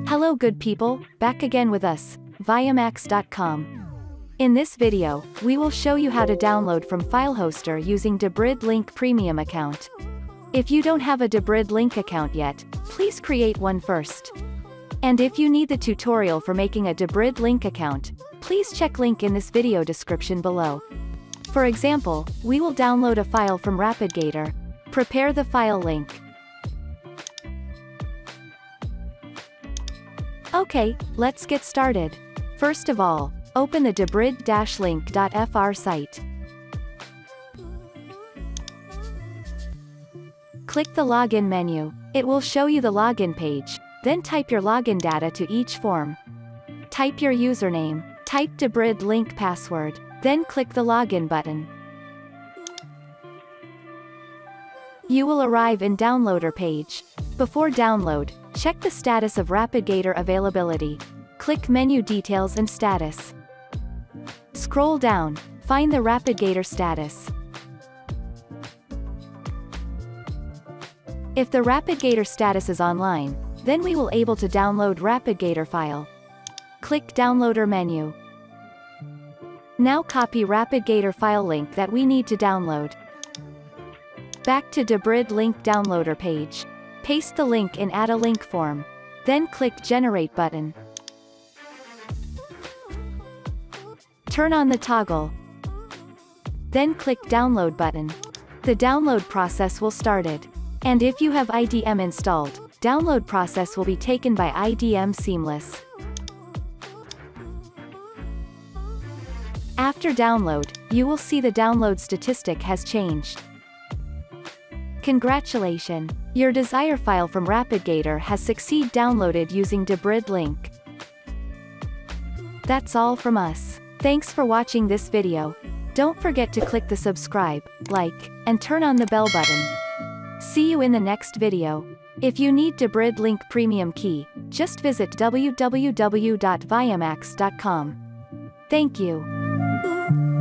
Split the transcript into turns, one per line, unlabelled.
Hello good people, back again with us, Viamax.com. In this video, we will show you how to download from Filehoster using Debrid-Link Premium account. If you don't have a Debrid-Link account yet, please create one first. And if you need the tutorial for making a Debrid-Link account, please check link in this video description below. For example, we will download a file from Rapidgator. Prepare the file link. Okay, let's get started. First of all, open the Debrid-link.fr site. Click the login menu. It will show you the login page. Then type your login data to each form. Type your username. Type Debrid-link password. Then click the login button. You will arrive in downloader page. Before download, check the status of Rapidgator availability. Click menu details and status. Scroll down, find the Rapidgator status. If the Rapidgator status is online, then we will able to download Rapidgator file. Click downloader menu. Now copy Rapidgator file link that we need to download. Back to Debrid-link downloader page. Paste the link in add a link form. Then click generate button. Turn on the toggle. Then click download button. The download process will started. And if you have IDM installed, download process will be taken by IDM seamless. After download, you will see the download statistic has changed. Congratulations! Your desired file from Rapidgator has succeed downloaded using Debrid-Link. That's all from us. Thanks for watching this video. Don't forget to click the subscribe, like, and turn on the bell button. See you in the next video. If you need Debrid-Link Premium Key, just visit www.viamax.com. Thank you.